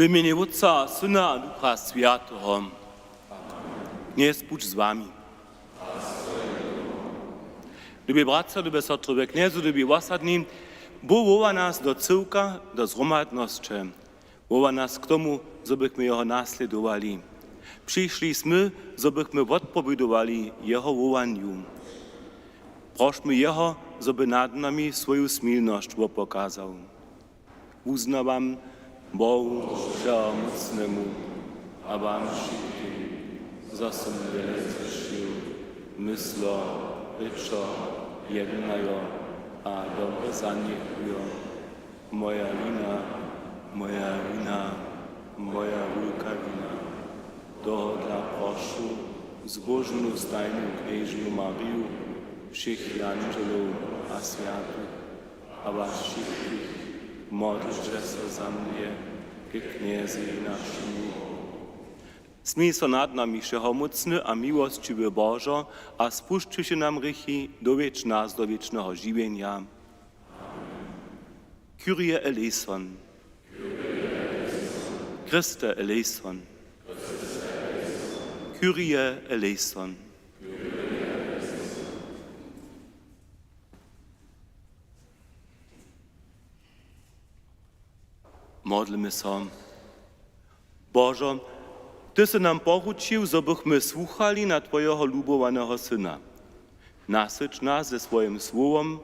W imieniu Otca, Syna a Ducha Świętego. Dnes buď z wami. Lubię bratce, lubię sestry, kniezu, lubię osadni, woła nas do cyłka, do zgromadności. Woła nas k tomu, żebyśmy Jego nasledowali. Przyszliśmy, żebyśmy odpowiadali Jego wołaniu. Prośmy Jego, żeby nad nami swoją smilność pokazał. Uznawam Bohu Wszechmocnemu, a wam wszystkim, za som wiele zreszil, myslo, ryczo, jednajo, a dobre zaniechujo. Moja wina, moja wielka wina. Dohodla proszę zbożną stajną knieżną Mariu, všech angelów a światów, a was wszystkich, modlcie se za mnie, ke kniezy naszemu. Smij so nad nami všechomocny a miłościwy Bożo, a spuszczy się nam rychy dowiedz nas do wiecznego żywienia. Kyrie eleison. Christe eleison. Kyrie eleison. Modlimy się. Bożo, Ty si nam poručił, żebyśmy słuchali na Twojego lubowanego Syna. Nasyć nas ze swoim słowem,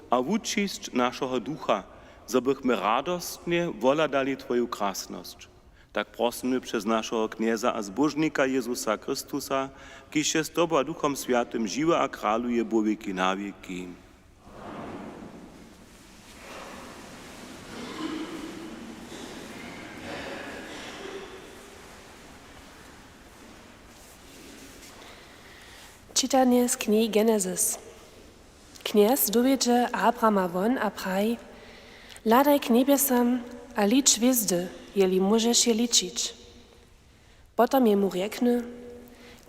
a uczyść naszego ducha, żebyśmy radostnie woladali Twoją krasność. Tak prosimy przez naszego knieza a zbożnika Jezusa Chrystusa, kiż jest Tobą a Duchom Świętym żyje a króluje po wieki na wieki. Czytanie z Księgi Genesis. Kniez dowiedzie Abrama won a praj, ladaj k niebiesam a licz gwizdy, jeli możesz je liczyć. Potem jemu řekny,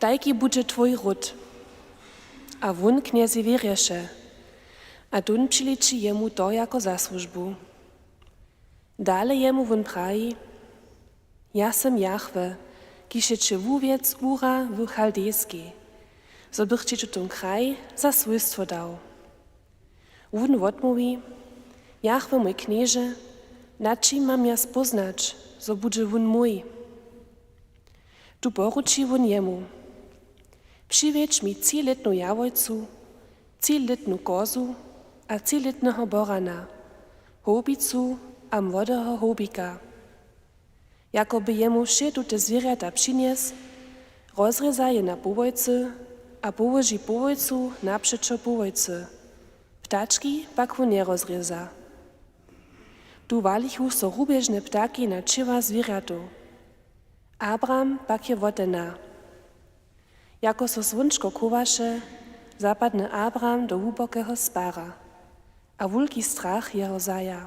dajki bude twój ród. A won kniezi wierješe, a dun přiliči jemu to jako zasłużbu. Dale jemu won praji, ja sam Jahwe, kiž je če vůvěc ura v chaldejskiej, so bych ci ten kraj za swójstwo dał. Wódn odmówi, Jahwe mój knieże, na czym mam ja spoznać, so bude wón mój. Tu poruči wón jemu, przywiedź mi 3-letną jawojcu, 3-letną kozu a 3-letnego borana, hobicu a młodego hobika. Jakoby jemu wše tute zwierzęta przynies, rozreza je na powojcy, a położy powojcu naprzeczo powojcy. Ptaczki pak wón nie rozreza. Tu walichu so rubieżne ptaki na czywa zwierzatu. Abram pak je wotena. Jako so słonczko kowaše, zapadne Abram do hlubokého spara, a wulki strach jeho zaja.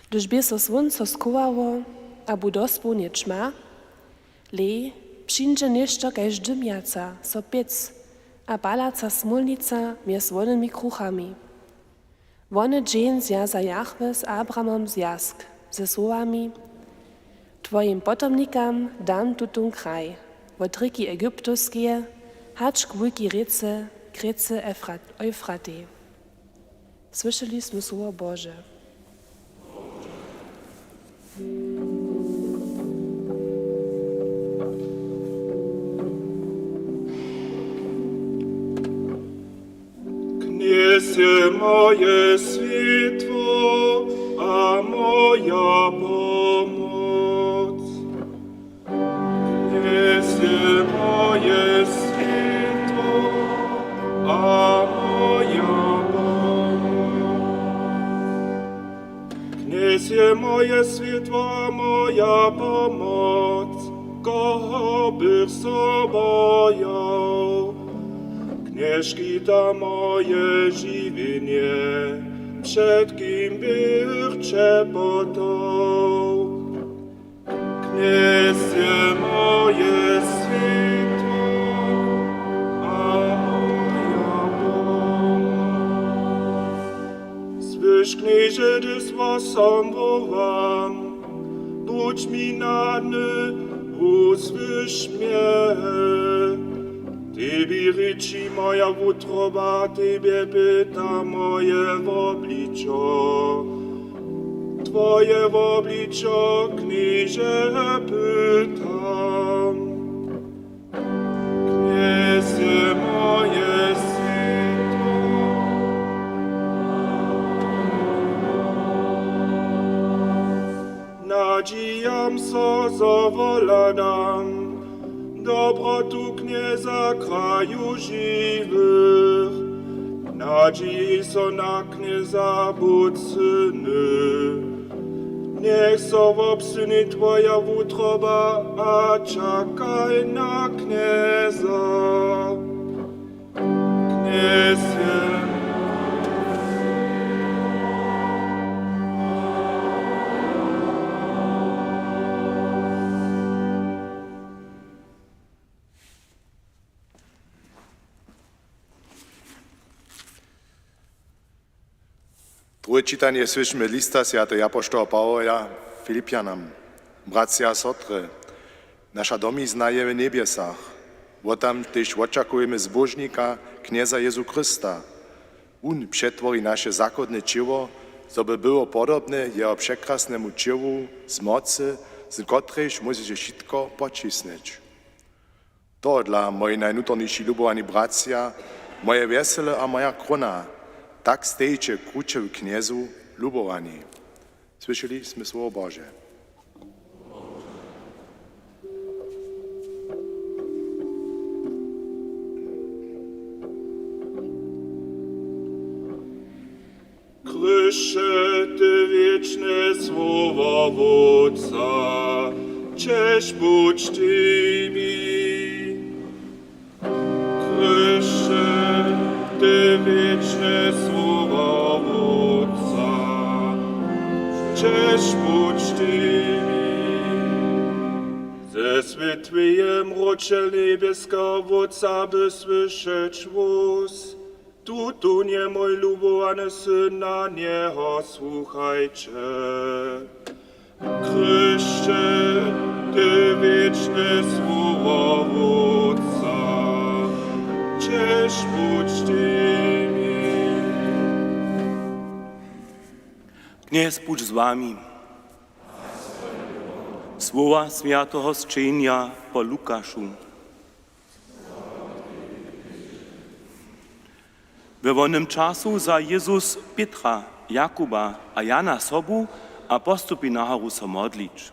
Gdyż by so słonco skowało, a bu dospół nie czma, le, przyjdzie nešto kaž dymjaca, so piec, a balaca smolnica mjez wonymi kruchami. Wony dżeń zjaza Jahwe z Abramom zjazk, ze słowami: Twoim potomnikam dam tutun kraj, od ryki egiptowskie, hacz k wulki rece Eufraty. Słyszeliśmy słowo Boże. Kniesie moje światło, a moja pomoc. Kniesie moje światło, a moja pomoc. Kniesie moje światło, a moja pomoc. Koho bych sobojał? Knieżki ta moje żywienie, przed kim bych czepotał. Kniesie moje światło, a moja pomoc. Zwyż knieże, gdy słosem wołam, buď mi nany, uzwyż mnie. Tybie ryczy moja wutroba, Tybie pyta moje obliczo. Twoje obliczo, knieże, pytam. Kniezie moje syto. Nadzijam so zawoladam, dobrotu knieza kraju żywych. Nadzij so na knieza bud syny. Niech so obsyni twoja wutroba, a czekaj na knieza. Kniezie. Drugie czytanie słyszymy lista świętego apostoła Pawła Filipianom. Bracia a sotry, nasza domizna je w niebiesach. Tam też oczekujemy zbożnika, knieza Jezu Chrysta. On przetwori nasze zakodne ciało, żeby było podobne Jego przekrasnemu ciału z mocy, z którejś możecie wszystko pocisnąć. To dla mojej najnutorniejsi lubowani bracia, moje wesele a moja krona. Tak stejcie krucze w kniezu lubowani. Słyszeliśmy słowo Boże. Krysze Ty wieczne słowo Wódca, cześć bądź Tymi. Krysze Ty wieczne słowo Wódca, cześć bądź Tymi. Ze światłym rocze niebieska Wódca, by słyszeć głos. Tu nie mój lubowany syn, na niego słuchajcie. Kryście, Ty wieczne słowo Wódca, cześć bądź Tymi. Kniez buď z wami. Słowa świętego zczynienia po Lukaszu. We wonym czasu za Jezus Petra, Jakuba a Jana sobu a postupi na horu so modlić.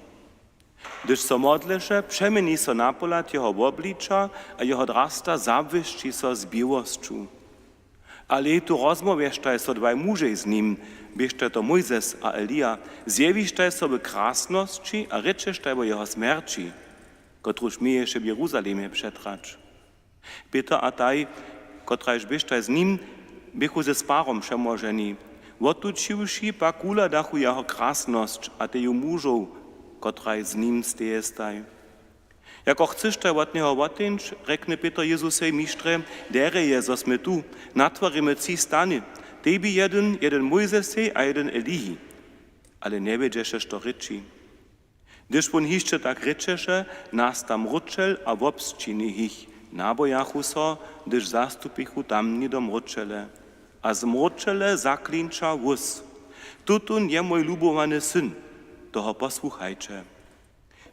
Gdyż so modleše, przemieni so napolat jeho oblicza, a jeho drasta zabwyszczy so z biłosću. Ale tu rozmowiesztaj so dwaj mużej z nim, bieżte to Mojzes a Elia, zjewisztaj sobie krasności a rečeštaj o jeho smерci, kotruż mieješe w Jeruzalemie przetrać. Peter a taj, kotrajž biežtaj z ním, bychu ze sparom přemožení. Otučivši pak uladachu jeho krásnosť a teju mužov, kotraj z ním stejestaj. Jako chceš taj od neho otinč, rekne Peter Jezusej mištre, dere je, zo sme tu, natvoríme ci stany, tebi jeden Mojzesej a jeden Elihi. Ale ne vedešeš to reči. Gdyż on hišče tak rečeše, nás tam ručel a vobsčini hich. Nabojachu so, gdyż zastupichu tam nie domročele. A zmročele zaklinča wus. Tutun je mój lubowany syn, toho posłuchajcie.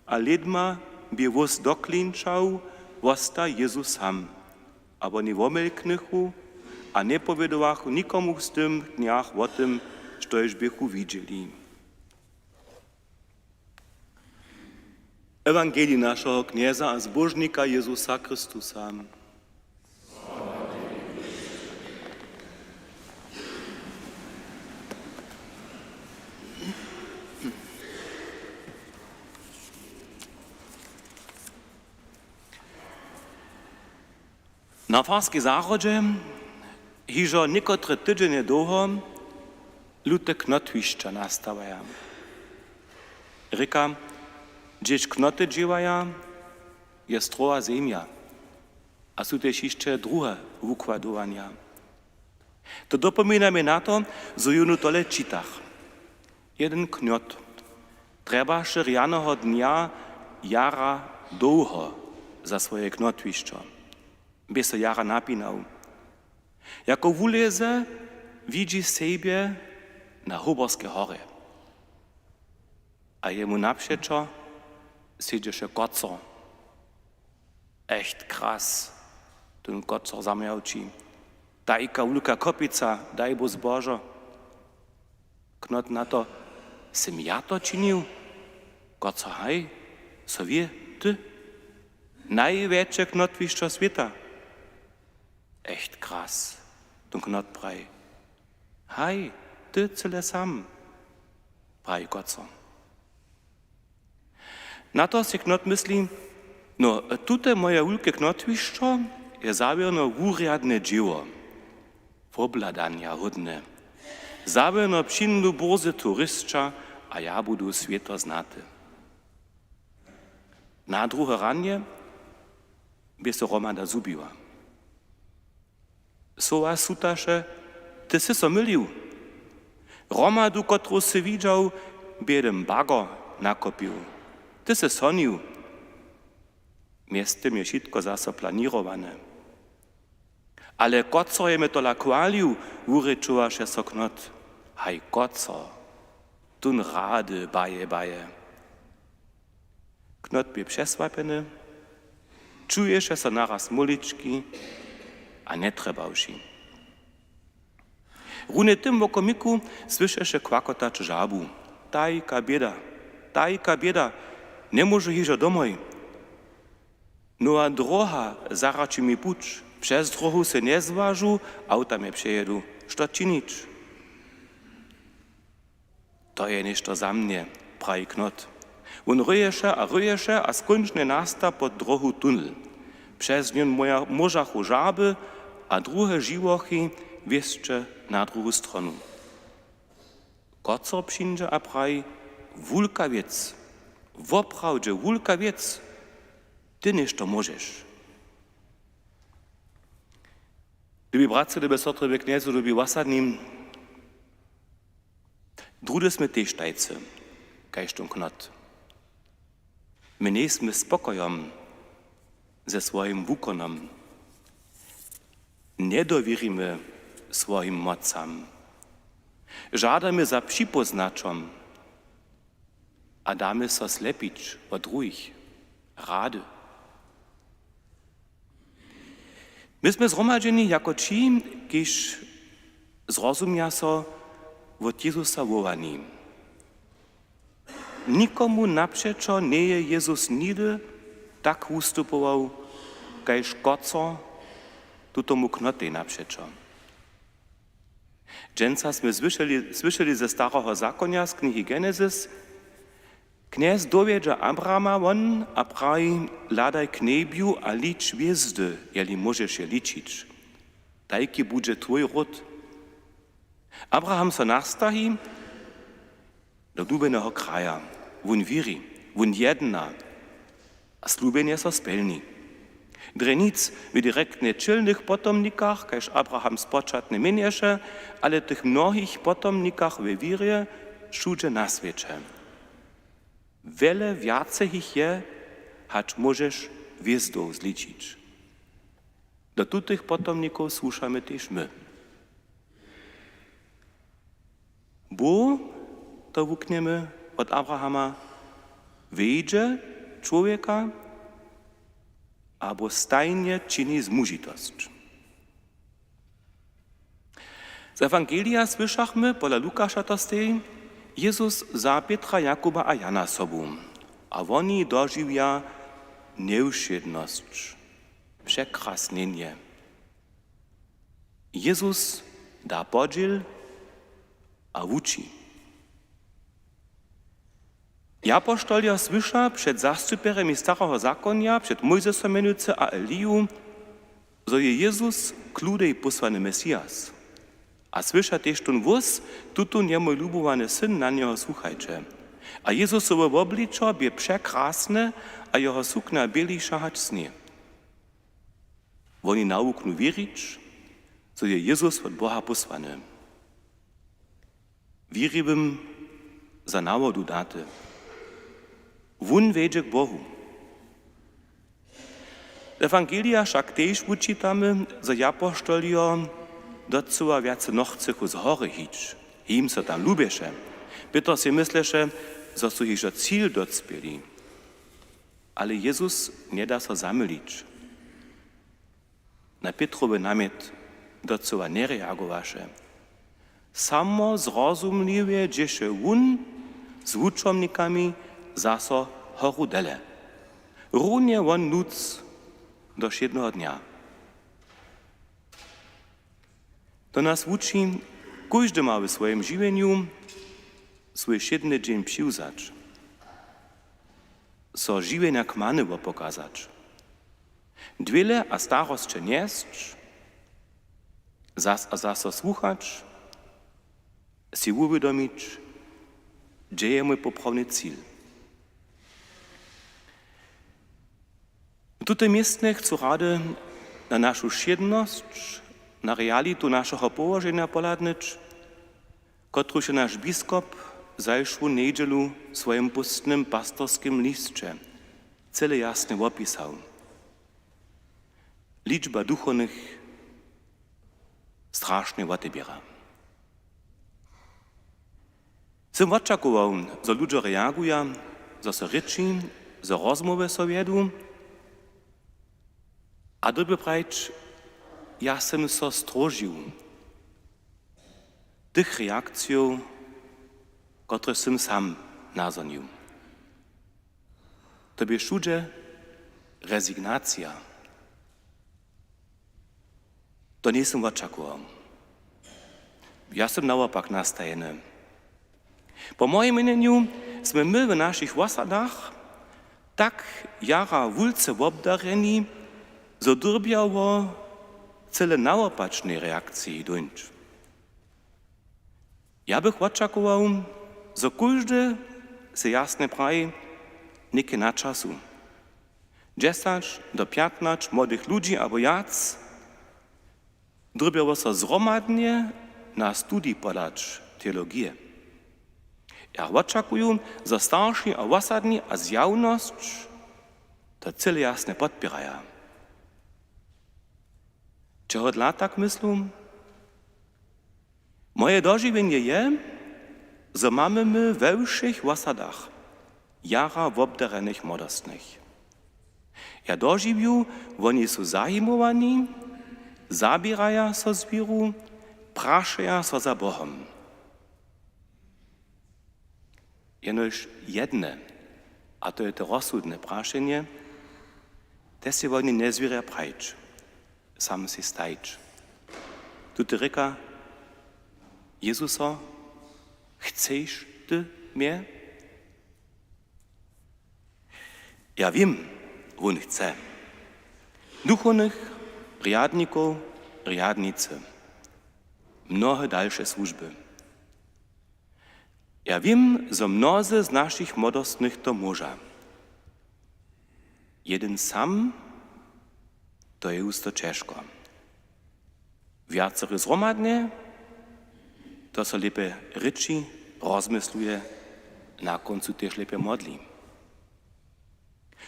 A lidma by wus doklinčał, wosta Jezus sam. Abo nie womilknychu, a nie powiedziałachu nikomu z tym dniach o tym, štož bychu widzieli. Ewangelii naszego knieza a zbożnika Jezusa Chrystusa. Na farskiej zachodzie hižo niekotre tydzienie długo lute knotwiszcza nastawają. Ryka, gdzieś knoty dziewają, jest trochę ziemia, a są też jeszcze drugie układowania. To dopomina mi na to, że junu tole czytach. Jeden knot, Trebaše rjanoho dnia jara dłuho za swoje knotwiszczo. By se jara napinał. Jako wuleze widzi siebie na Huborskiej hory. A jemu naprzeczo siedzisze koco. Echt kras, ten koco zamiałci. Tajka ulka kopica, daj bo zbożo. Knot na to, sem ja to činil? Koco haj, so wie, ty? Największe knotwiszczo świata. Echt kras, ten knot praj. Haj, ty cyle sam, praj koco. Na to si knot myśli, no tute moje ulke knotwiszczo je zawierno wuriadne dzieło, pobladania hodne. Zawierno przyjdą bozy turystcza, a ja budu świeto znaty. Na drugie ranie by se Romana zubiła. Sova sutaše, ty si so mylił. Romadu, kotru si widział, biedem bago nakopił. Ty si sonił. Miestem je wszystko zase planirowane. Ale koco je me to lakwalił, uryczułaše so knot. Haj koco, tun rady baje. Knot by przesłapeny, czujesz se naraz muliczki, a nie trebałši. Rune tym w okomiku słyszysz kwakotać żabu. Tajka bieda, nie może iść domoj. No a droha zarači mi puč, przez drohu se nie zważu, auta mnie przejedu. Što činić? To je nešto za mnie, pravi knot. On ryješe, a skończnie nasta pod drohu tunel. Przez nią możachu żaby, a drugie živochy wieszcze na drugą stronę. Koco przyjdzie a pravi, wulka wiec, woprawdzie wulka wiec, ty nešto możesz. Lubi bratce, lubi sotry, lubi kniezu, lubi wasadnim, drudy sme tež tajce, kajštom knot. My nejsme spokojom ze swoim wukonom. Nie dowierimy swoim mocam. Żadamy za przypoznaczom, a damy so slepić od drugich, rady. Myśmy zgromadzeni jako ci, kiż zrozumia so od Jezusa wołani. Nikomu naprzeczo nie je Jezus nigdy tak ustupował, kajż koco tutomu knotej naprzeczo. Dżęca sme słyszeli ze Starego Zakonia z knihy Genesis, kniez dowiedza Abrama won a pravi, ladaj k nebiu a licz hviezdy, jeli możesz je ličić. Tajki budže tvoj rod. Abraham so nastahi do dubeného kraja. Wun wiri, wun jedna, a slubenie so spelni. Drenic w direkt nieczylnych potomnikach, kajż Abraham spoczat nie miniesze, ale tych mnohich potomnikach we wirie szudże na świecie. Wiele więcej ich je, hacz możesz hviezdą zličić. Do tutych potomników słuchamy też my. Bo to wukniemy od Abrahama wyjdzie człowieka, albo stajnie czyni zmužitost. Z Ewangelia słyszachmy, pola Lukasza to stej, Jezus za Pietra, Jakuba a Jana sobą, a oni dożywia nieuszedność, przekrasnienie. Jezus da podziel, a wuči. Apoštolja słysza przed zastupierami Starego Zakonia, przed Mojzesem menujúce a Eliju, że je Jezus kludej posłany Mesijas. A słysza też ten wóz, tuto nie mój lubowany syn, na niego słuchajcie. A Jezusowe obliczo bie przekrasne, a jeho sukna bieliša hač snie. Oni nauknu wierzyć, że je Jezus od Boha posłany. Wieribym za nawodu daty. wun wiedzie k Bohu. Ewangelia však tež učitamy, że apoštolio docela viac nochcechu z hory hić. Im so tam lubieše. Byto si mysleše, że su hižo cíl docpieli. Ale Jezus nie da so zamylić. Na Petrowy namiet docela nie reagowaše. Samo zrozumliwie dzieše wun z wučomnikami zaso horu dele. Runie won nuc do jednego dnia. To nas uczy, każdy ma w swoim żywieniu swój jedny dzień przyjrzeć, so żywienia kmanywo pokazać. Dwiele a starość nieść, zaso słuchać, si uwiadomić, gdzie jest mój poprawny cel. Tutaj miejsce chcę rady na naszą jedność, na realitu naszego położenia poladnić, którą się nasz biskop zajszłą niedzielu w swoim pustnym pastorskim liście cele jasne opisał. Liczba duchownych strasznie odbiera. Jsem očakował, że ludzie reagują, że se ryczy, że rozmowy so wiedu, a doby prajč, ja sem so strožił tych reakcjów, które sem sam nazonił. To by wszędzie rezygnacja. To nie sem očakował. Ja sem naopak nastajeny. Po moim imieniu sme my w naszych osadach tak jara wulce obdareni, że drbiało cele naopacznej reakcji dojść. Ja bych oczekał, że każdy se jasne prawi, niekie na czasu. 10 do 15 młodych ludzi albo jac drbiało się zromadnie na studii podać teologię. Ja oczekuję, że starsi a osadni a zjawność to cele jasne podpierają. Czego dla tak myślą? Moje dożywienie je, że mamy my we wszech osadach jara obdarenych młodostnych. Ja dożywiu, oni są zajmowani, zabierają so z wiru, praszają so za Bohom. Jenoż jedne, a to je to rozsudne praszenie, te si oni nie zwiera prajč, sam si stajč. Tu ty ryka, Jezuso, chcesz ty mnie? Ja wiem, on chce. Duchownych, riadników, riadnicy, mnohe dalsze służby. Ja wiem, że mnozy z naszych młodostnych to może. Jeden sam to jest to ciężko. Wiacery zromadnie to se lepiej ryczy, rozmysluje, na końcu też lepiej modli.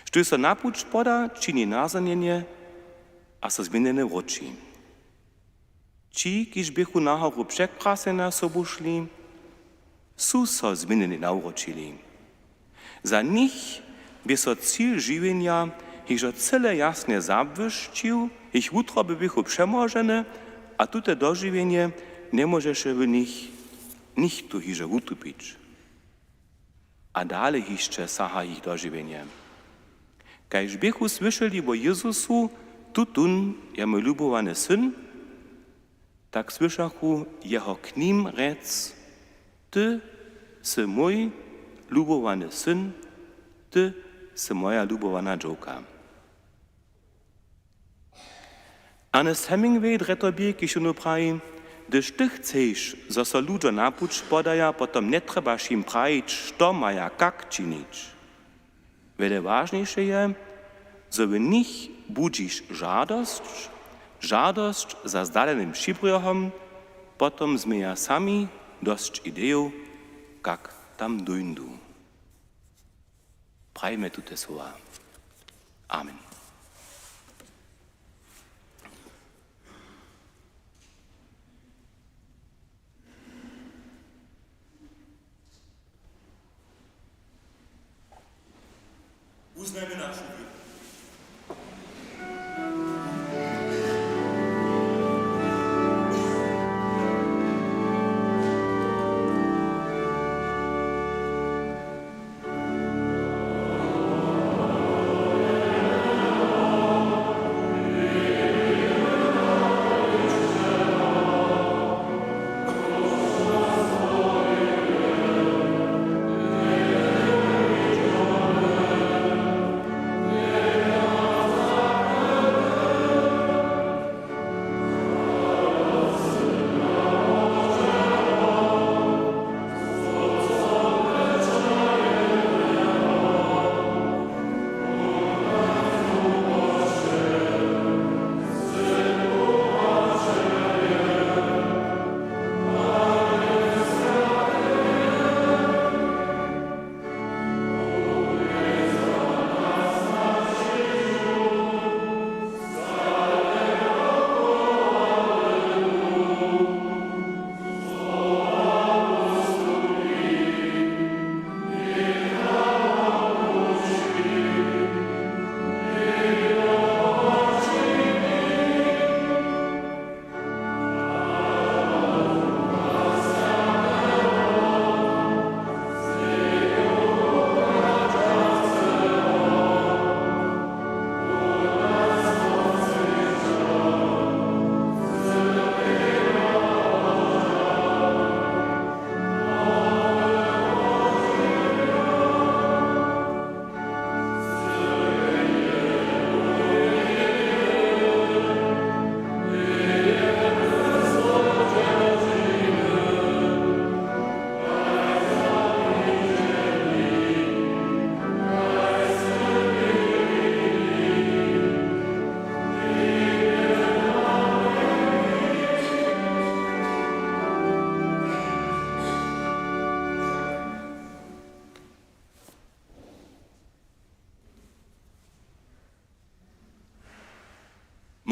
Što se napuć poda, čini nazanienie, a se zmienene roči. Ci, kiž bychu nahoru překprasena sobu šli, su so zmienene nauročili. Za nich by so cíl žiwienia hižo cele jasne zabwyšćił, ich jutro by bychu přemožene, a tute dožiwienie nie może się w nich nichtu hižo utupić. A dalej hišće saha ich dožiwienie. Kajž bychu słyszeli o Jezusu, tutun je mój lubowany syn, tak słyszachu jeho k nim rec, ty si mój lubowany syn, ty si moja lubowana dżoka. Ernest Hemingway dretobie, kiž ono pravi, gdyż ty chceš, że so ludzie napuć podaja, potom nie trebaš im pravić, što maja, kak činić. Wiele ważniejsze je, że w nich budzisz żadość za zdalenym przybriochom, potom zmienia sami dość ideją, jak tam dojdą. Prajme tu te słowa. Amen. Uznajmy naszą wiarę.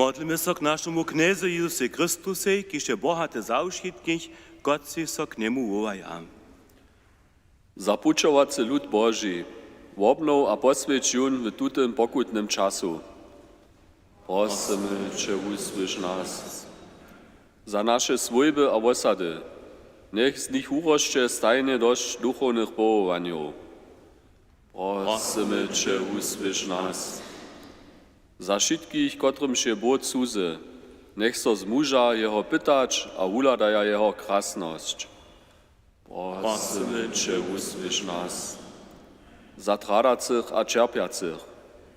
Modlimy so k našemu knezu Jezusu Christuse, kiž je bohate zaušitkih, kot si so k njemu uvaja. Zapučovacy lud Boži, obnov a posvěć jun v tutem pokutnym czasu. Prosimy Cię, usłysz nas. Za nasze swojby a osady, niech z nich uroście stajnie dość duchownych połowaniów. Prosimy Cię, usłysz nas. Za všetkých, kotrym się Bóg cuzy, nech so z muža jeho pytać, a uladaja jeho krasnosť. Prosimy Cię, usłysz nas. Za tradacych a čerpiacych,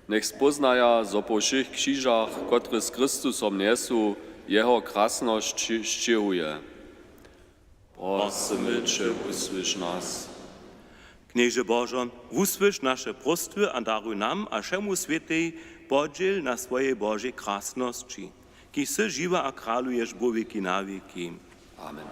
nech spoznaja, zo po všich křižach, kotry z Chrystusom nesu, jeho krasnosť štěhuje. Prosimy Cię, usłysz nas. Knieże Bożo, usłysz nasze prostwy, a daruj nam, a všemu světej, podziel na swojej Bożej krasności, kiž se živa a kraluješ bo věky na věky. Amen.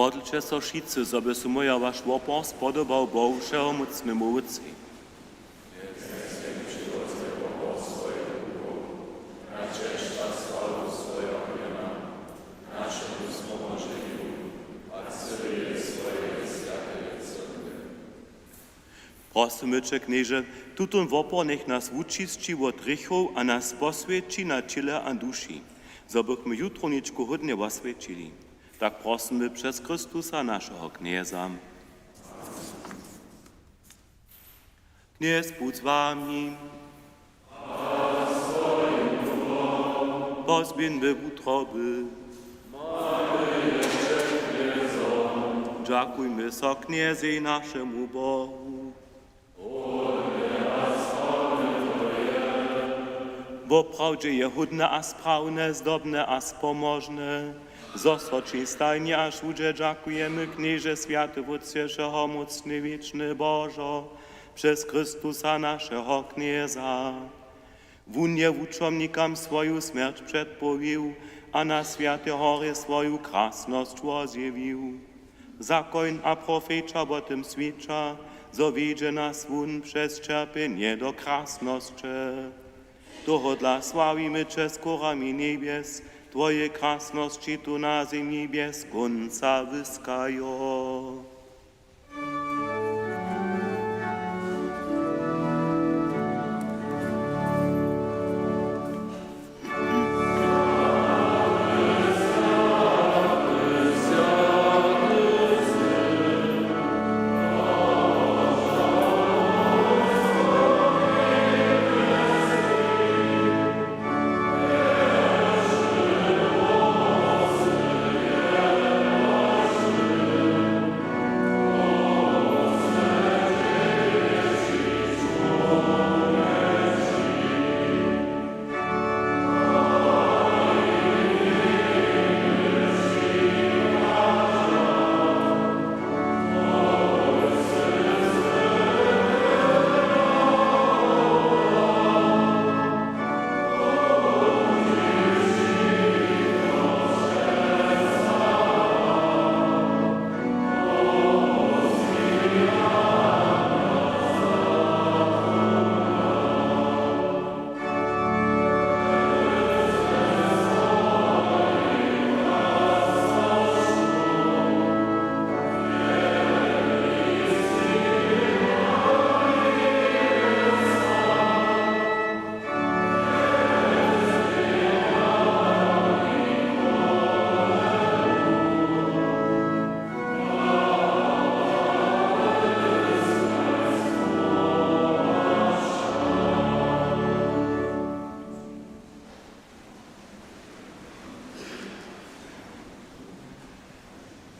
Modlcie so wszyscy, żeby su moja wasz łopor spodobał Bożego mocnemu Ojcu. Prosimy Cię, knieże, tutun wopor nech nas učistí od hriechov a nas posvědčí na těle a duši, zobychmy jutro ničku hodně osvědčili. Tak prosimy przez Chrystusa naszego knieza. Kniez buď s vámi. Pozběňme útroby. Dziękujmy so kniezi naszemu Bohu. Bo prawdzie je hudne a sprawne, zdobne a spomożne. Zosoči stajnie aż udzie dziękujemy knieże światy wódcieżego mocny wieczny Bożo, przez Chrystusa naszego knieza. Wunie wuczomnikam swoją śmierć przedpowił, a na świętej hory swoją krasność rozjawił. Zakoń a profecza bo tym świadcza, zowiedzie nas wun przez cierpienie do krasności. Toho dla sławimy Cię z korami niebies, Twoje krasności tu na ziemi bez końca wyskają.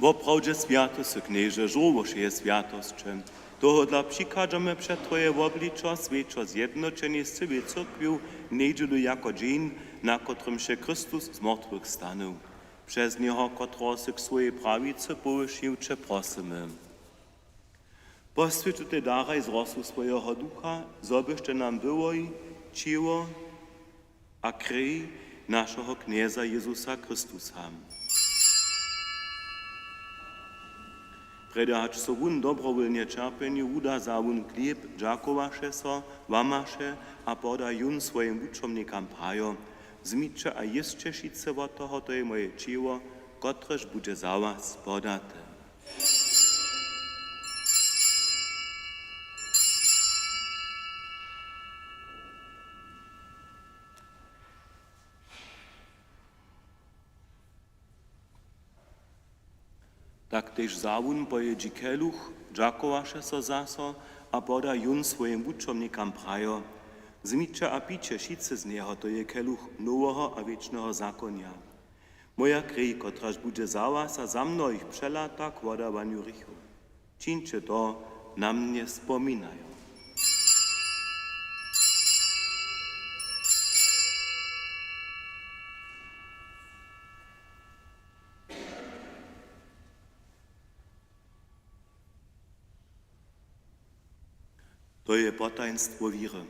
Woprawdzie świętość knieże, żołosz je świętościem. Toho dla przikażemy przed Twoje obliczo, świeczo zjednoczenie z Ciebie cyrkwiu, niedzielu jako dzień, na którym się Chrystus z martwych stanął. Przez Niego, którego się k swojej prawicy powyższył, Cię prosimy. Posvědču Ty daraj z rosu swojego ducha, zobyście nam było ciło a krwi naszego knieza Jezusa Chrystusa. Predać so wun dobrowolnie czerpieniu uda za wun chlieb, dziakowaše so, wamaše a poda jun swoim uczomnikam prajo. Zmiče a jeszcze šice od toho, to je moje ciło, kotrež bude za was podate. Tak też zawun pojedzi keluch, dziakowaše so zaso, a poda jun swoim uczomnikam prajo. Zmiče a piče šice z niego, to je keluch nowego a wiecznego zakonia. Moja krwi, kotraž bude za was a za mnohých przelata k vodawaniu rychu. Čiňte to, na mnie spominają. To je potajnstwo wiry.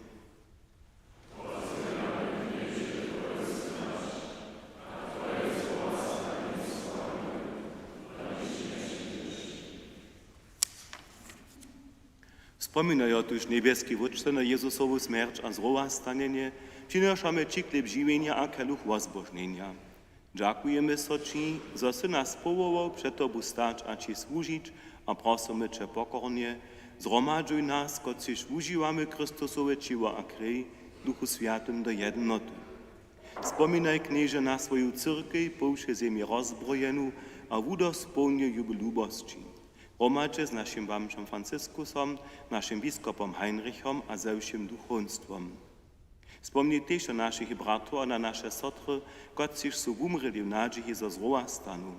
Wspominają tuż niebieski Wódce na Jezusowu śmierć a zrowastanienie, przynoszamy Ci chleb żywienia a keluch wozbożnienia. Dziękujemy so Ci, że Sy nas powołał przed Tobu stać a Ci służyć, a prosimy Cię pokornie, zgromadzuj nas, kociż używamy Chrystusowe ciło a krwi, Duchu Świętym do jednoty. Wspominaj, knieże, na swoją cyrkę, po wszy ziemi rozbrojeną, a udospełnię jubilubości. Gromadźcie z naszym Wamczem Francyskusem, naszym biskupom Heinrichom a zewszym duchowstwom. Wspomnij też o naszych bratów a na nasze sotry, kociż są umreli w nadziei za zrowastanu,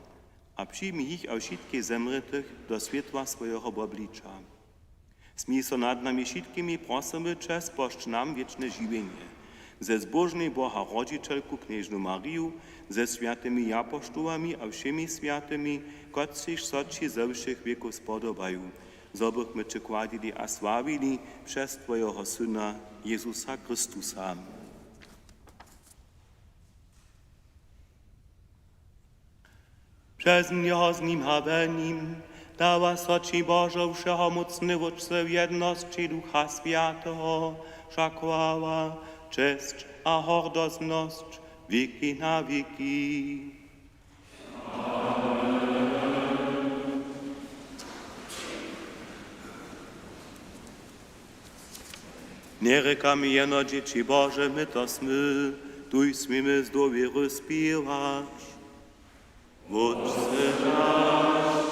a przyjmij ich a wszystkich zemrytych do światła swojego oblicza. Smij so nad nami wszystkimi prosimy Cię, sposzcz nam wieczne żywienie. Ze zbożnej Boha Rodzicielku Knieżną Marię, ze świętymi apostołami a wszemi świętymi, kociż so Ci ze wszech wieków spodobają, zobychmy Cię kładili a sławili przez Twojego Syna Jezusa Chrystusa. Przez Niego z Nim a we Nim dała so Ci Boże Wszechomocny Wódce w jedności Ducha Świętego, wszak chwała, cześć a hordozność wieki na wieki. Nie rekamy jeno dzieci Boże, my to smy, tuj smimy z dowieru śpiewać. Wódce nasz,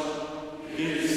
i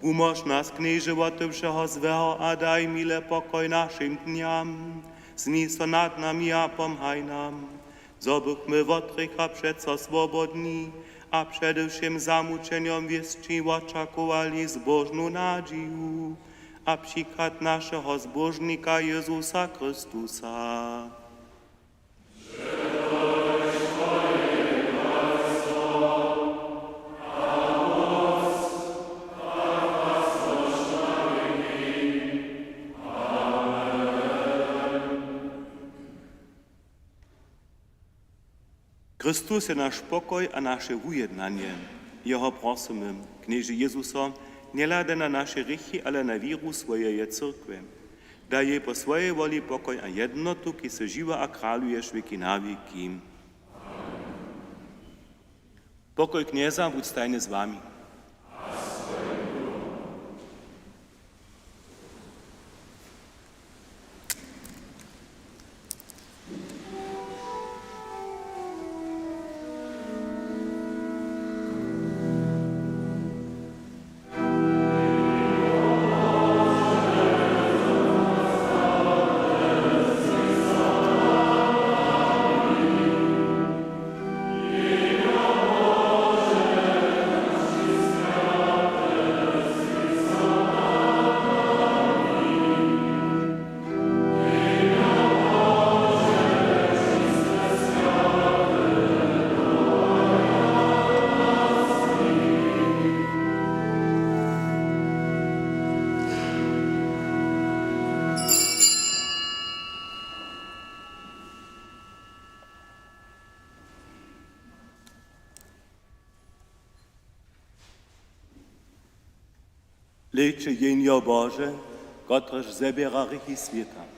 Umoż nas k niej żywotu wszeho złego, a daj mile pokoj naszym dniam. Zmij so nad nami, a pomhaj nam, zobychmy w otrycha przeco swobodni, a przede wszystkim zamuczeniom wieszci oczekowali zbożną nadzieję, a przykład naszego zbożnika Jezusa Chrystusa. Chrystus je nasz pokoj a nasze ujednanie. Jeho prosimy, knieży Jezusa, nie lada na nasze rychy, ale na wiru swojej cyrkwy. Daj jej po swojej woli pokoj a jednotu, ki se żywa a kraluje wieki na wieki. Pokoj knieza budź stajny z wami. Leče jenjo Boże, kotreż zebiera rychy świata.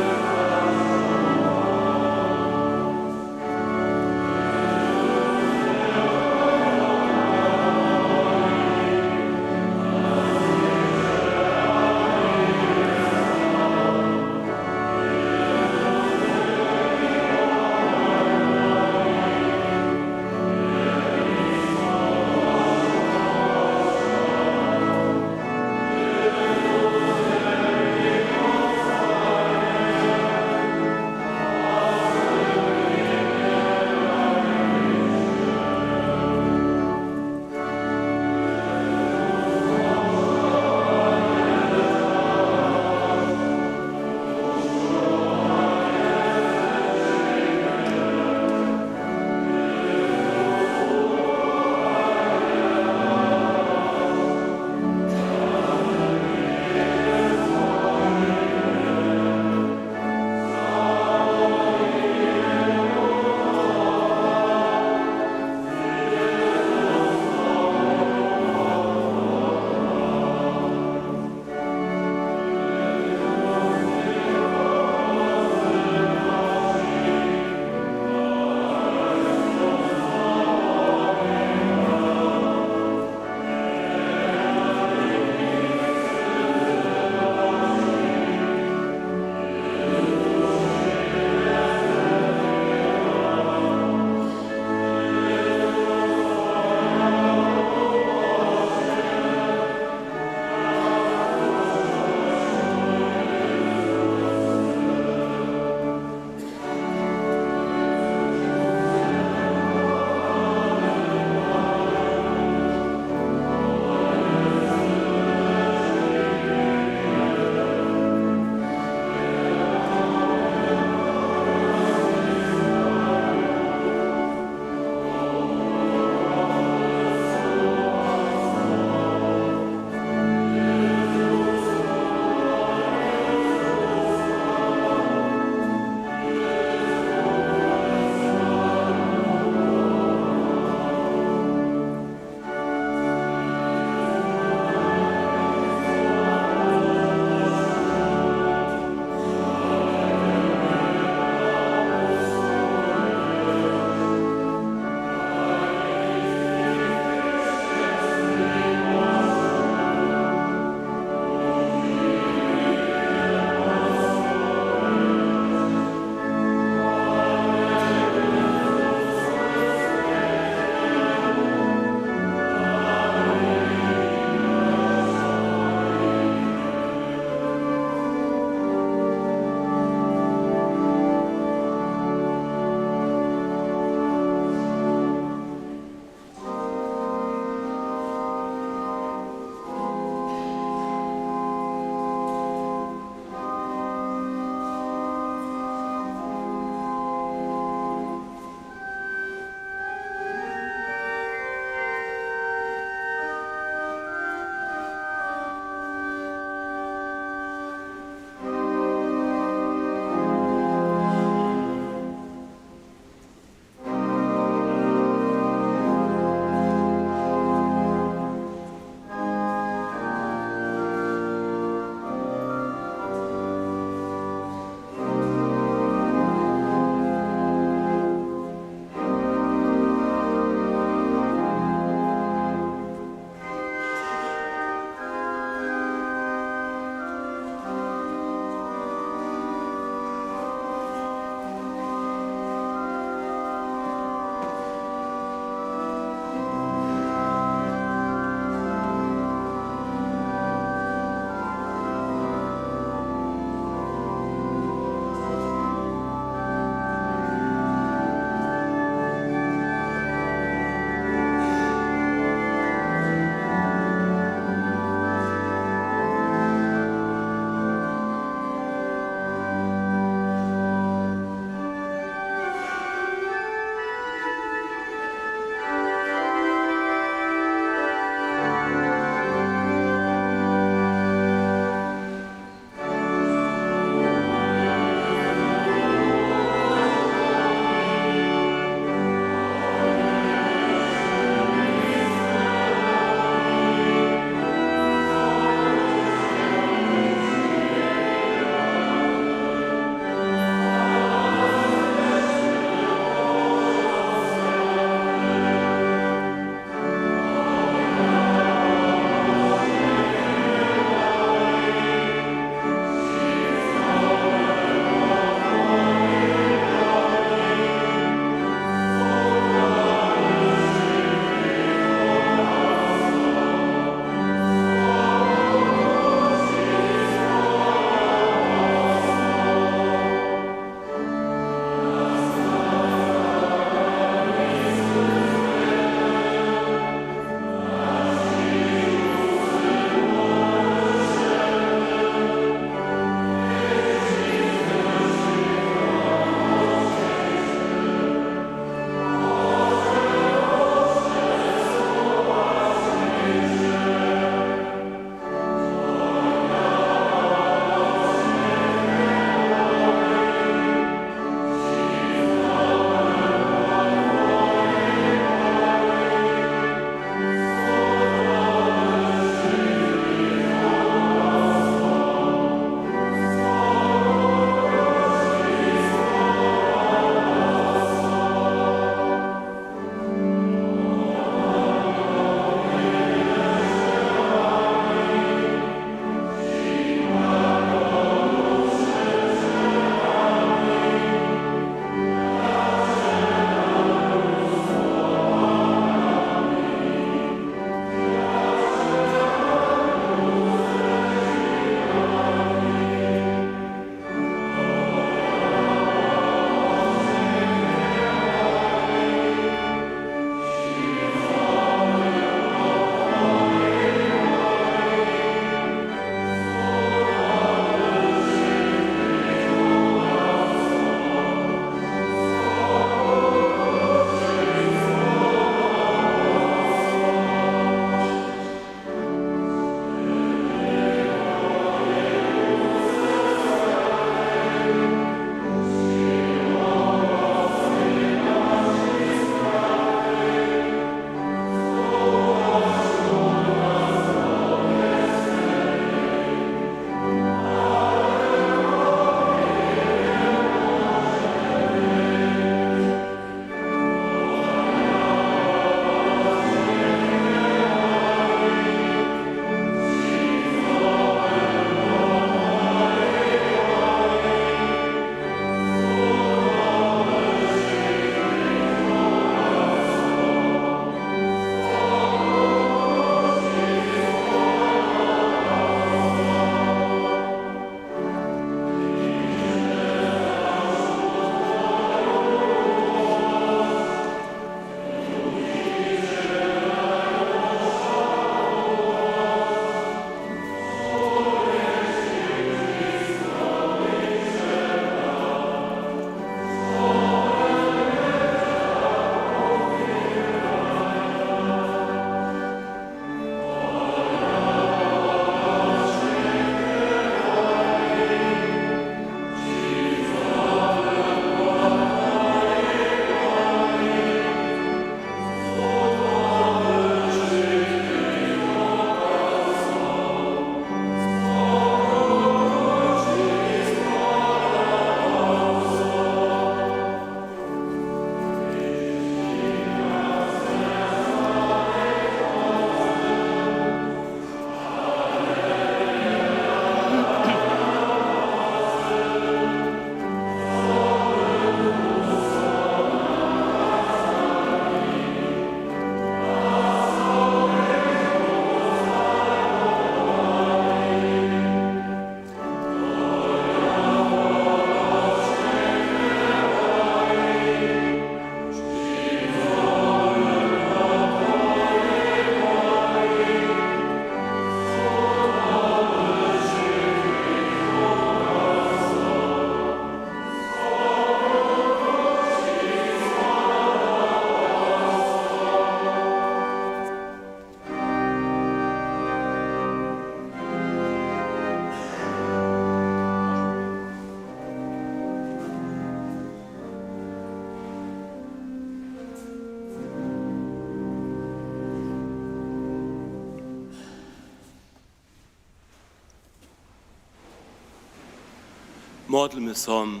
Modlmy som.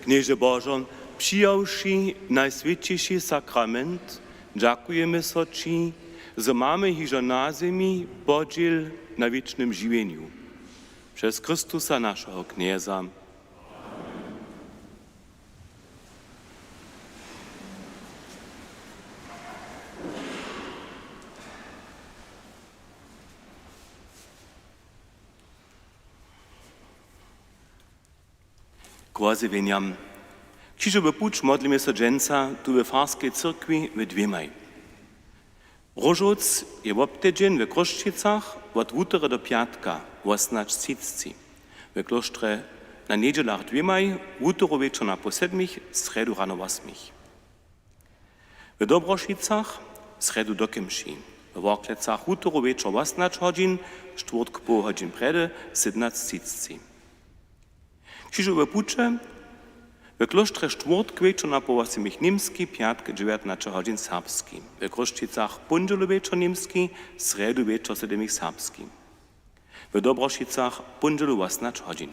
Knieże Bożo, przyjąwszy najswiętszy sakrament, dziękujemy so Ci, że mamy hiżo na ziemi podziel na wiecznym żywieniu. Przez Chrystusa naszego Knieza. Kłazy wieniam. Krzyżowy pucz modlimy się dżęca tu we Farskiej Cyrkwi w Dwiemaj. Rożoc je w obtydzień w Kroszczycach od wutere do piatka wasnacz cicci. W klosztrze na niedzielach Dwiemaj, wutero wieczorna po 7, sredu rano 8. W Dobroszicach sredu do Kemši. W Worklecach wutero wieczor wasnacz godzin, czwartk po godzin prede 17 cicci. Krzyżowe pucze w klosztrze czwartk wieczorna po 8 niemski, piatk 19 godzin serbski. W Kroszczycach pondzielu wieczor niemski, sredu wieczor 7 serbski. W Dobroszicach pondzielu 18 godzin.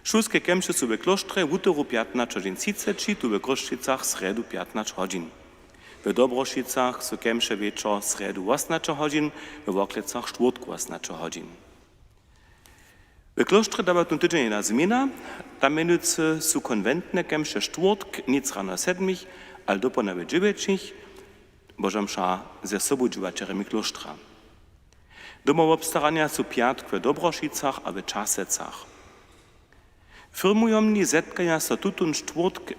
Szulskie kemsze są w klosztrze wutero 15 godzin 30, tu w Kroszczycach sredu 15 godzin. W Dobroszicach są kemsze wieczor sredu 18 godzin, w Worklecach czwartku 18 godzin. W klosztrze dawa ten tydzień jedna zmiana, tam mianowicie są konwentne kemsze czwartk, nic rano 7, ale do ponowy 9, boża msza ze sobą dziwaczerami klosztra. Domowe obstarania są piatk w Dobroszicach a w Czasecach. Firmujomni zetkania są tutun czwartk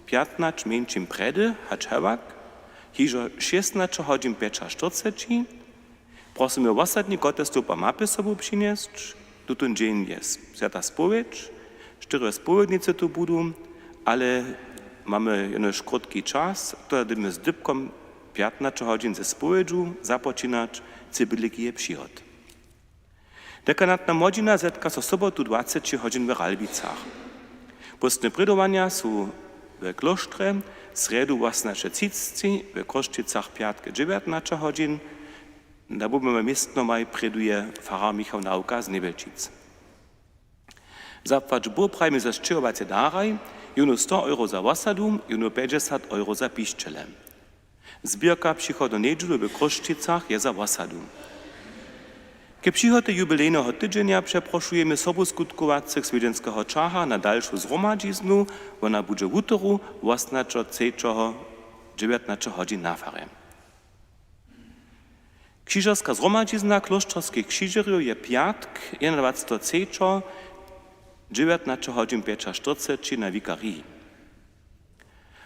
15 mniejszym predy, haczewak, hiżo 16 godzin 45. Prosimy wasadni kotestupa mapy sobą przynieść. Tutun dzień jest święta spowiedź, 4 spowiednice tu będą, ale mamy jenoż krótki czas, to będziemy z dybkom 15 godzin ze spowiedżu zapoczynać cybyliki przychod. Dekanatna modzina zetka so sobotu 20 godzin w Ralbicach. Postne prydowania są w klosztrze, sredu 18:30, w Kroszczycach piatk 19 godzin, da budeme miestno maj preduje farar Michał Nauka z Nebelčic. Zapłać burprajmy za szczyrowacie daraj, juno 100 euro za wasadu, juno 50 euro za piszczele. Zbierka przychodu niedzielu w Kroszczycach je za wasadu. Ke przychodu jubilejnego tydzienia przeproszujemy sobu skutkowacych swiedzenskiego czacha na dalszą zromadziznu, ona będzie wutoru 18:19 godzin na farę. Krzyżerska zromadzizna kloszczerskich krzyżerów je piatk 21:19 godzin 45 na wikarii.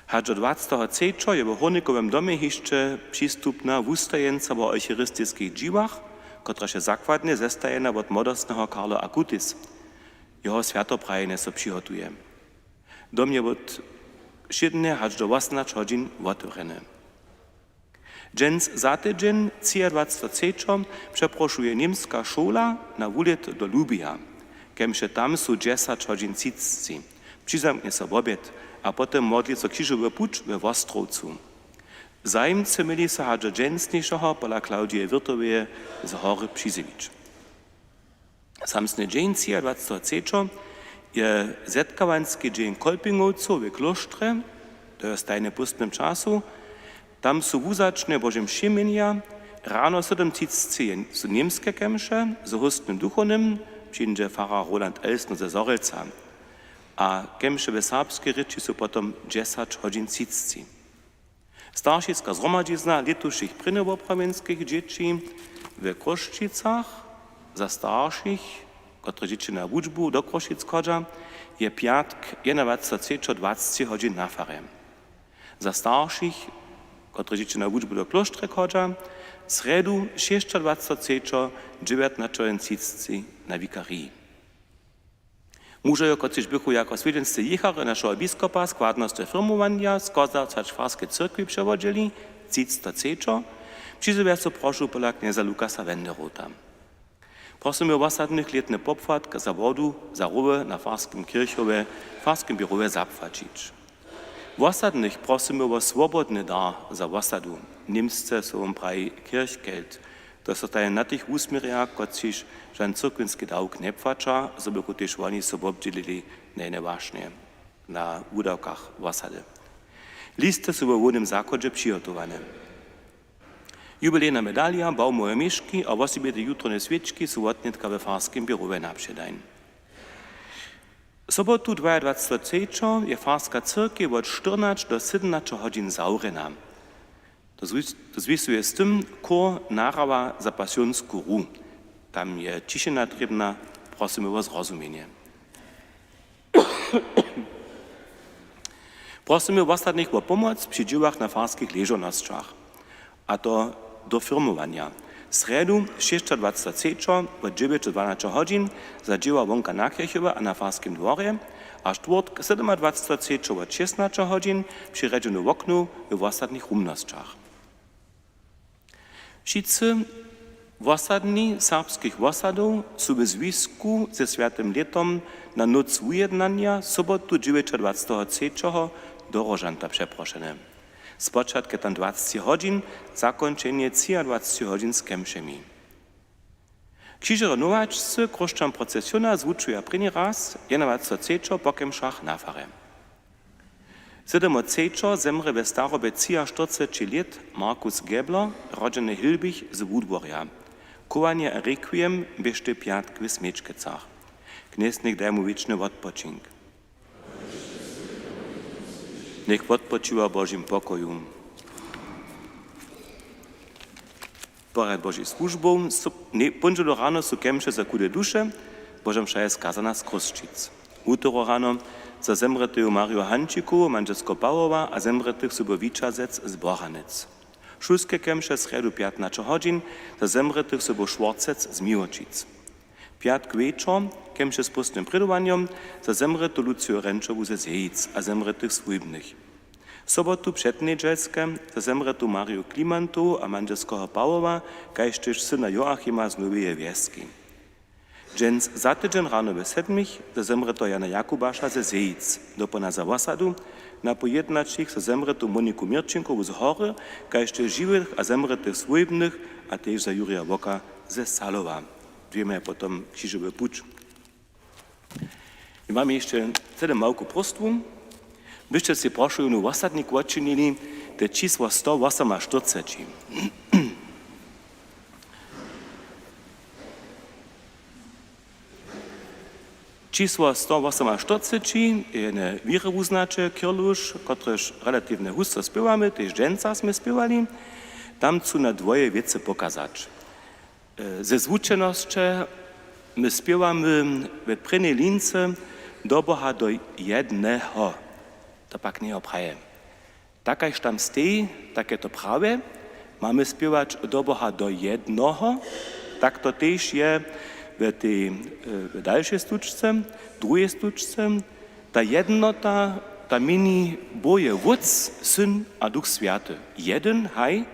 Hadżo 20:10 je w Hornikowym domie jeszcze przystupna wustajenca o eucharystyckich dziwach, która się zakładnie zestajena od modostnego Karla Akutis. Jeho światoprajenie so przygotuje. Dom je od 7 aż do 18 godzin otworene. Dżens za tydzień, 23:10, przeproszuje niemska szkoła na wulet do Lubija. Kemże tam są 10 godzin 30. Przyzamknie so obiad, a potem modli so krzyżowy pucz we Wostrowcu. Zajemcy mieli so hadżo dżensniejszego pola Klaudije Wirtoweje z Hory Przyzewicz. Samsny dzień 23:10 je zetkawanski dzień Kolpingowców w klosztrze, to jest tajne pustnym czasu. Tam są wuzaczne Bożym Szymienia, rano 7:30 są niemskie kemsze, z hustnym duchownym, przyjdzie farar Roland Elsner ze Zorelca, a kemsze we serbskiej ryczy są potem 10 godzin 30. Starszicka zromadzizna lituszych prynowoprawienskich dzieci w Kroszczycach za starszych, które dzieci na wuczbu do Kroszczyc chodza, je piatk 21:20 godzin na farę. Za starszych, które dzieci na wuczbu do klosztre chodza, sredu 26:19 19:30 na wikarii. Muže, kociž bychu jako svědectví jichary našeho biskupa składnosti firmovania skazać Farskiej Cyrkwi przewodzili, cicto cečo, přizivě so prošu pola kněza Lukasa Wenderota. Prosimy o wasadnych letny popfat k zawodu za rowy na Farskim kirchove, Farskim biurove zapłacić. Wasadnych prosimy o swobodny dar za wasadu. Niemsce są praj Kirchgeld, To zostaje na tych úsmierjach, kociž žan cyrkvinski dawk nie płača, żeby też oni sobie obdzielili najważniejsze na udawkach wasady. Listy są w vodnym zakodzie przygotowane. Jubilejna medalia, baumoje mieszki, a właściwie te jutrone świeczki są odnietka we farskim biurze naprzedajn. Sobotu 22. je farska cyrkiew od 14 do 17 godzin zaurena. To zwisuje z tym kor narawa za pasionsku ru. Tam je ciszina trybna, prosimy o zrozumienie. Prosimy ostatnich o pomoc przy dziełach na farskich leżonościach, a to do firmowania. Sredu 26. od 9 do 12 godzin za dzieła wonka na Kirchowa a na farskim dworze, a czwartek 27. od 16 godzin przy redzeniu w oknu w ostatnich rumnościach. Wszyscy wosadni serbskich wosadów są w związku ze Świętym Letom na noc ujednania sobotu 29. do Rożanta przeproszone. Z początku tam 20 godzin, zakończenie 23 godzin z kemszemi. Krzyżero nowaczcy kruszczan procesjona zwuczuje první raz 21. po kemszach na fare. 7. zemre we starobie 43 lat Markus Gebler, rodzony Hilbich z Wudworja. Kowanie a requiem biešte piatk w Smečkecach. Kniesnik daj mu wieczny odpoczink. Niech odpoczywa Bożym pokoju. Porad Bożej służbą, pondzielo rano są kemsze za kude dusze, Boża msza jest skazana z Kruszczyc. Utoro rano za zemretych Mario Hančiku, manželsko Pavlova a zemretych Subovičazec z Bohanec. Šulske kemše sredu 15 godzin, za zemretych Subo Švorcec z Miłočic. Piatk večer kemše s pustnym predowaniem, za zemretu Lucio Renčovu ze Zejic a zemretych Svujbnych. Sobotu przedniedzielskie za zemretu Mario Klimantu a manželskoho Pavlova, kajštež syna Joachima z Nowej Wieski. Dżens za tydzień rano we 7 za zemreto Jana Jakubasza ze Zejic, dopona za wasadu, na pojednačích za zemretu Moniku Mirčinkovu z Hory, kajšte žiwych a zemretych Svojbnych, a tež za Jurija Voka ze Salova. Wiemy potom krzyżowy pucz. I mamy jeszcze całe małku prostwu. Byście się proszę w ostatnik odczynili te czysło 148. Číslo 148 je ne výrewuznače Kirluš, kotrež relatívne husto spievame, tež dženca sme spievali. Tam chcú na dvoje vece pokazać. Ze zwučenosće my spievame v prvnej lince do Boha do jedného. To pak nie opraje. Takajž tam stej, také to prawe, máme spievať do Boha do jednoho, tak to tež je w tej dalszej stuczce, drugiej stuczce, ta jednota, ta mini boje Wódz, Syn a Duch Święty. Jeden, haj,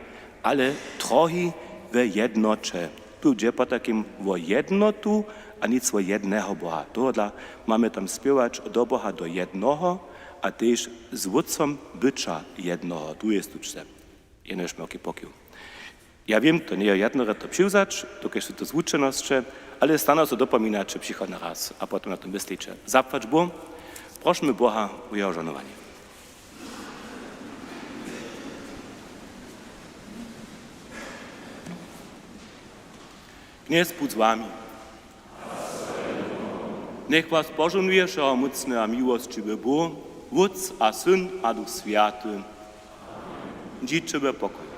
ale trochę w jednocze. Tu idzie po takim o jednotu, a nic o jednego Boha. Tohle mamy tam śpiewać do Boha do jednoho, a też z Wódzcem bycia jednoho. Tu jest stuczce. Jedno szmioki pokił. Ja wiem, to nie jest jedno, to przyłzacz, to jest to zwučenosće, ale stano se dopominače przychod na raz, a potem na tym myślicie. Zapłać Bóg, prosimy Boha o jeho żonowanie. Kniez Bóg z wami. Niech was pożonuje, że mocny a miłościwy Bóg, Wódz a Syn a Duch Święty. Dziecię pokój.